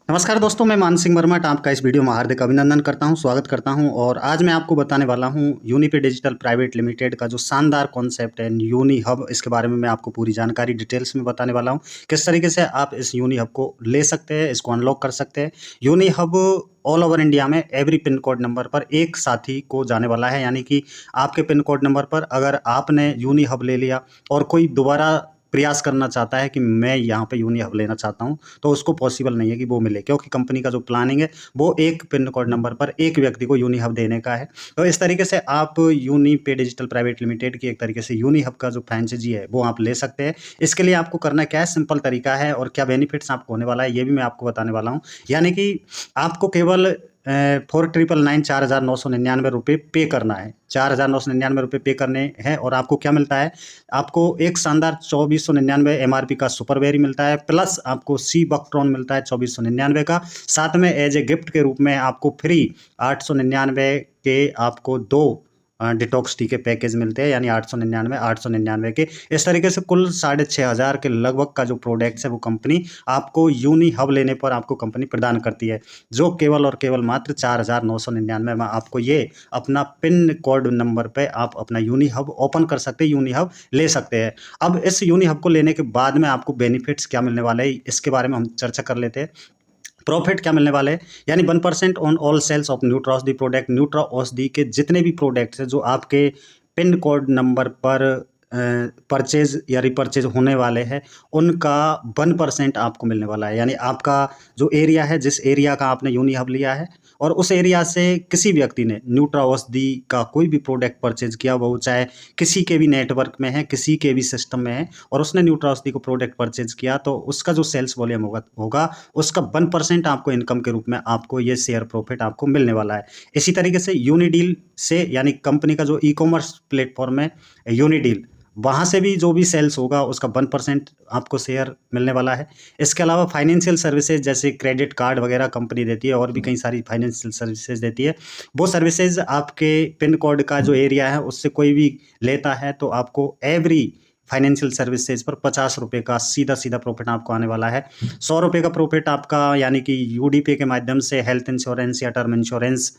नमस्कार दोस्तों, मैं मान सिंह वर्मा आपका इस वीडियो में हार्दिक अभिनंदन करता हूं, स्वागत करता हूं। और आज मैं आपको बताने वाला हूं यूनिपे डिजिटल प्राइवेट लिमिटेड का जो शानदार कॉन्सेप्ट है यूनी हब। इसके बारे में मैं आपको पूरी जानकारी डिटेल्स में बताने वाला हूं। किस तरीके से आप इस यूनी हब को ले सकते हैं, इसको अनलॉक कर सकते हैं। Uni Hub all over India में एवरी पिन कोड नंबर पर एक साथी को जाने वाला है, यानी कि आपके पिन कोड नंबर पर अगर आपने यूनी हब ले लिया और कोई दोबारा प्रयास करना चाहता है कि मैं यहाँ पे यूनी हब लेना चाहता हूँ, तो उसको पॉसिबल नहीं है कि वो मिले, क्योंकि कंपनी का जो प्लानिंग है वो एक पिन कोड नंबर पर एक व्यक्ति को यूनी हब देने का है। तो इस तरीके से आप यूनिपे डिजिटल प्राइवेट लिमिटेड की एक तरीके से यूनी हब का जो फ्रेंचाइजी है वो आप ले सकते हैं। इसके लिए आपको करना क्या है, सिंपल तरीका है, और क्या बेनिफिट्स आपको होने वाला है ये भी मैं आपको बताने वाला हूँ। यानी कि आपको केवल 4999 ₹4,999 पे करना है। ₹4,999 पे करने हैं और आपको क्या मिलता है, आपको एक शानदार 2499 एमआरपी का सुपर वेरी मिलता है, प्लस आपको सी बकट्रॉन मिलता है 2499 का। साथ में एज ए गिफ्ट के रूप में आपको फ्री 899 के आपको दो डिटॉक्स टी के पैकेज मिलते हैं, यानी 899 के। इस तरीके से कुल 6500 के लगभग का जो प्रोडक्ट्स है वो कंपनी आपको यूनी हब लेने पर आपको कंपनी प्रदान करती है, जो केवल और केवल मात्र 4999 में आपको ये अपना पिन कोड नंबर पे आप अपना यूनी हब ओपन कर सकते हैं, यूनी हब ले सकते हैं। अब इस यूनी हब को लेने के बाद में आपको बेनिफिट्स क्या मिलने वाले हैं, इसके बारे में हम चर्चा कर लेते हैं। प्रॉफिट क्या मिलने वाले हैं, यानी 1% on all sales of Nutra Aushadhi product. Nutra Aushadhi के जितने भी प्रोडक्ट्स हैं जो आपके पिन कोड नंबर पर परचेज या रिपर्चेज होने वाले हैं, उनका 1% आपको मिलने वाला है। यानी आपका जो एरिया है, जिस एरिया का आपने यूनी हब लिया है, और उस एरिया से किसी व्यक्ति ने न्यूट्रा औषधि का कोई भी प्रोडक्ट परचेज किया, वो चाहे किसी के भी नेटवर्क में है, किसी के भी सिस्टम में है, और उसने न्यूट्रा औषधि को प्रोडक्ट परचेज किया, तो उसका जो सेल्स वॉल्यूम होगा उसका 1% आपको इनकम के रूप में आपको ये शेयर प्रॉफिट आपको मिलने वाला है। इसी तरीके से यूनिडील से, यानी कंपनी का जो ई कॉमर्स प्लेटफॉर्म है यूनिडील, वहाँ से भी जो भी सेल्स होगा उसका 1% आपको शेयर मिलने वाला है। इसके अलावा फाइनेंशियल सर्विसेज जैसे क्रेडिट कार्ड वगैरह कंपनी देती है, और भी कई सारी फाइनेंशियल सर्विसेज देती है। वो सर्विसेज आपके पिन कोड का जो एरिया है उससे कोई भी लेता है, तो आपको एवरी फाइनेंशियल सर्विसेज पर ₹50 का सीधा सीधा प्रॉफिट आपको आने वाला है। ₹100 का प्रॉफिट आपका, यानी कि यूडीपे के माध्यम से हेल्थ इंश्योरेंस या टर्म इंश्योरेंस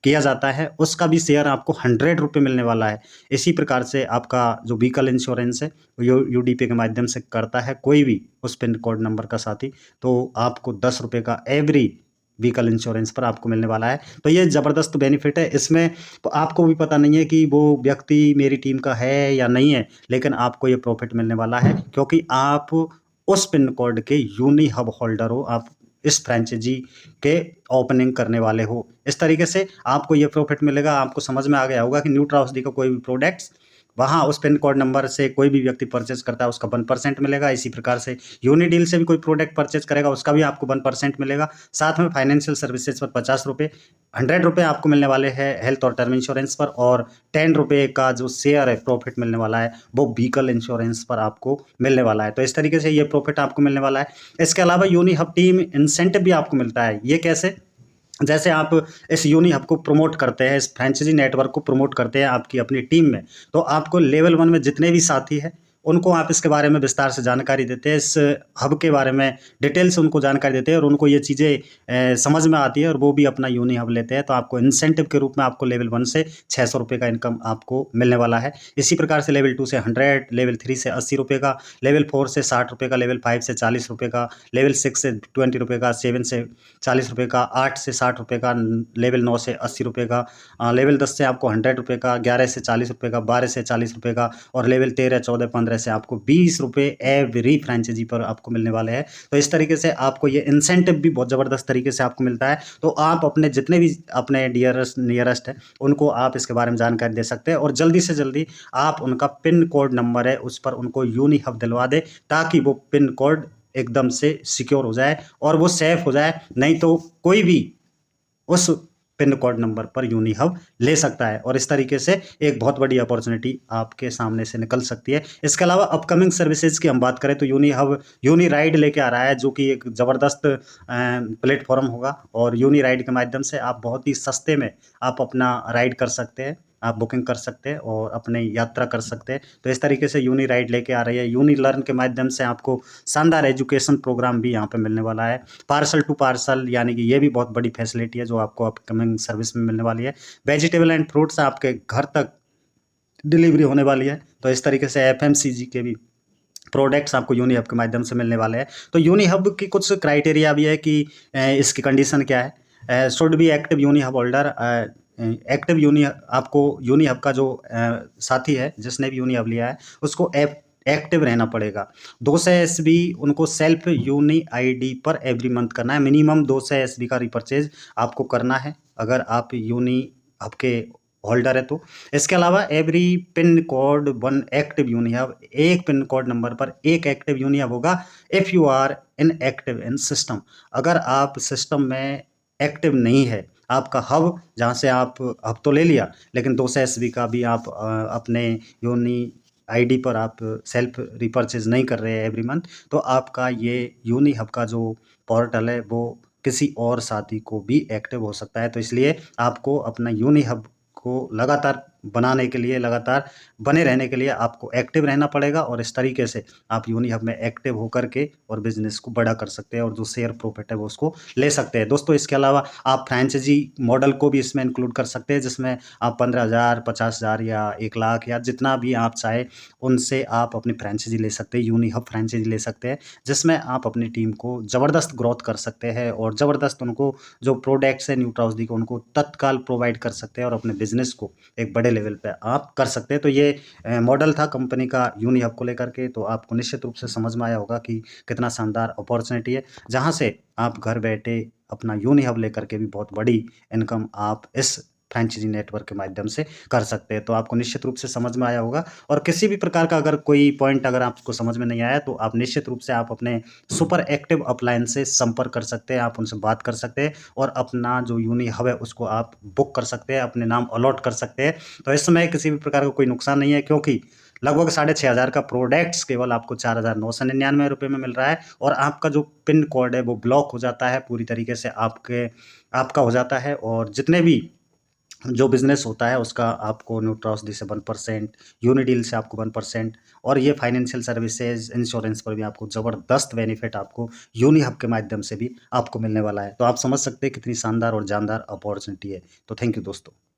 किया जाता है, उसका भी शेयर आपको ₹100 मिलने वाला है। इसी प्रकार से आपका जो व्हीकल इंश्योरेंस है यूडीपे के माध्यम से करता है कोई भी उस पिन कोड नंबर का साथी, तो आपको ₹10 का एवरी व्हीकल इंश्योरेंस पर आपको मिलने वाला है। तो ये ज़बरदस्त बेनिफिट है। इसमें तो आपको भी पता नहीं है कि वो व्यक्ति मेरी टीम का है या नहीं है, लेकिन आपको ये प्रॉफिट मिलने वाला है, क्योंकि आप उस पिन कोड के यूनी हब होल्डर हो, आप इस फ्रेंचाइजी के ओपनिंग करने वाले हो। इस तरीके से आपको ये प्रॉफिट मिलेगा। आपको समझ में आ गया होगा कि न्यूट्रा औषधि का कोई भी प्रोडक्ट्स वहाँ उस पिन कोड नंबर से कोई भी व्यक्ति परचेज करता है उसका 1% मिलेगा। इसी प्रकार से यूनिडील से भी कोई प्रोडक्ट परचेज करेगा उसका भी आपको 1% मिलेगा। साथ में फाइनेंशियल सर्विसेज पर ₹50, ₹100 आपको मिलने वाले हैं हेल्थ और टर्म इंश्योरेंस पर, और ₹10 का जो शेयर है प्रॉफिट मिलने वाला है वो व्हीकल इंश्योरेंस पर आपको मिलने वाला है। तो इस तरीके से ये प्रॉफिट आपको मिलने वाला है। इसके अलावा यूनी हब टीम इंसेंटिव भी आपको मिलता है। ये कैसे, जैसे आप इस यूनी हब को प्रमोट करते हैं, इस फ्रेंचाइजी नेटवर्क को प्रमोट करते हैं आपकी अपनी टीम में, तो आपको लेवल 1 में जितने भी साथी हैं उनको आप इसके बारे में विस्तार से जानकारी देते हैं, इस हब के बारे में डिटेल से उनको जानकारी देते हैं, और उनको ये चीज़ें समझ में आती है और वो भी अपना यूनी हब लेते हैं। तो आपको इंसेंटिव के रूप में आपको लेवल 1 से ₹600 का इनकम आपको मिलने वाला है। इसी प्रकार से लेवल 2 से 100, लेवल 3 से ₹80 का, लेवल 4 से ₹60 का, लेवल 5 से ₹40 का, लेवल 6 से ₹20 का, 7 से ₹40 का, 8 से ₹60 का, लेवल 9 से ₹80 का, लेवल 10 से आपको ₹100 का, 11 से ₹40 का, 12 से ₹40 का, और लेवल 13, 14, 15 से आपको ₹20 एवरी फ्रेंचाइजी पर आपको मिलने वाले हैं। तो इस तरीके से आपको ये इंसेंटिव भी बहुत ज़बरदस्त तरीके से आपको मिलता है। तो आप अपने जितने भी अपने डियरेस्ट नियरेस्ट हैं उनको आप इसके बारे में जानकारी दे सकते हैं, और जल्दी से जल्दी आप उनका पिन कोड नंबर है उस पर उनको यूनी हब दिलवा दें, ताकि वो पिन कोड एकदम से सिक्योर हो जाए और वो सेफ हो जाए। नहीं तो कोई भी उस पिन कोड नंबर पर यूनी हब ले सकता है, और इस तरीके से एक बहुत बड़ी अपॉर्चुनिटी आपके सामने से निकल सकती है। इसके अलावा अपकमिंग सर्विसेज की हम बात करें तो यूनी हब यूनी राइड लेके आ रहा है, जो कि एक ज़बरदस्त प्लेटफॉर्म होगा, और यूनी राइड के माध्यम से आप बहुत ही सस्ते में आप अपना राइड कर सकते हैं। आप बुकिंग कर सकते हैं और अपनी यात्रा कर सकते हैं। तो इस तरीके से यूनी राइड लेके आ रही है। यूनी लर्न के माध्यम से आपको शानदार एजुकेशन प्रोग्राम भी यहाँ पे मिलने वाला है। पार्सल टू पार्सल, यानी कि ये भी बहुत बड़ी फैसिलिटी है जो आपको अपकमिंग सर्विस में मिलने वाली है। वेजिटेबल एंड फ्रूट्स आपके घर तक डिलीवरी होने वाली है। तो इस तरीके से एफएमसीजी के भी प्रोडक्ट्स आपको यूनी हब के माध्यम से मिलने वाले हैं। तो यूनी हब की कुछ क्राइटेरिया भी है कि इसकी कंडीशन क्या है। Should be active Uni Hub holder. Active Uni आपको यूनी हब का जो साथी है जिसने भी यूनी हब लिया है उसको एक्टिव रहना पड़ेगा। 200 एसबी उनको सेल्फ यूनी आईडी पर एवरी मंथ करना है। मिनिमम 200 एसबी का रिपर्चेज आपको करना है अगर आप यूनी हब के होल्डर है तो। इसके अलावा every pin code 1 active Uni Hub, एक पिन कोड नंबर पर एक एक्टिव यूनी हब होगा। If you are in active in system, अगर आप सिस्टम में एक्टिव नहीं है, आपका हब जहाँ से आप हब तो ले लिया लेकिन 200 एसबी का भी आप अपने यूनी आईडी पर आप सेल्फ रिपर्चेज नहीं कर रहे हैं एवरी मंथ, तो आपका ये यूनी हब का जो पोर्टल है वो किसी और साथी को भी एक्टिव हो सकता है। तो इसलिए आपको अपना यूनी हब को लगातार बनाने के लिए, लगातार बने रहने के लिए आपको एक्टिव रहना पड़ेगा और इस तरीके से आप यूनी हब में एक्टिव होकर के और बिजनेस को बड़ा कर सकते हैं और जो शेयर प्रॉफिट है वो उसको ले सकते हैं। दोस्तों इसके अलावा आप फ्रेंचाइजी मॉडल को भी इसमें इंक्लूड कर सकते हैं जिसमें आप 15,000, 50,000 या 1 लाख या जितना भी आप चाहे उनसे आप अपनी फ्रेंचाइजी ले सकते हैं, यूनी हब फ्रेंचाइजी ले सकते हैं, जिसमें आप अपनी टीम को ज़बरदस्त ग्रोथ कर सकते हैं और ज़बरदस्त उनको जो प्रोडक्ट्स है न्यूट्राउसडी को उनको तत्काल प्रोवाइड कर सकते हैं और अपने बिजनेस को एक बड़े लेवल पे आप कर सकते हैं। तो ये मॉडल था कंपनी का यूनी हब को लेकर के। तो आपको निश्चित रूप से समझ में आया होगा कि कितना शानदार अपॉर्चुनिटी है जहाँ से आप घर बैठे अपना यूनी हब लेकर के भी बहुत बड़ी इनकम आप इस फ्रेंचाइजी नेटवर्क के माध्यम से कर सकते हैं। तो आपको निश्चित रूप से समझ में आया होगा और किसी भी प्रकार का अगर कोई पॉइंट अगर आपको समझ में नहीं आया तो आप निश्चित रूप से आप अपने सुपर एक्टिव अपलाइन से संपर्क कर सकते हैं, आप उनसे बात कर सकते हैं और अपना जो यूनी हब है उसको आप बुक कर सकते हैं, अपने नाम अलॉट कर सकते हैं। तो इस समय किसी भी प्रकार का कोई नुकसान नहीं है क्योंकि लगभग 6,500 का प्रोडक्ट्स केवल आपको 4,999 में मिल रहा है और आपका जो पिन कोड है वो ब्लॉक हो जाता है, पूरी तरीके से आपका हो जाता है और जितने भी जो बिज़नेस होता है उसका आपको न्यूट्रासडी से 1%, यूनिडील से आपको 1% और ये फाइनेंशियल सर्विसेज, इंश्योरेंस पर भी आपको ज़बरदस्त बेनिफिट आपको यूनी हब के माध्यम से भी आपको मिलने वाला है। तो आप समझ सकते हैं कितनी शानदार और जानदार अपॉर्चुनिटी है। तो थैंक यू दोस्तों।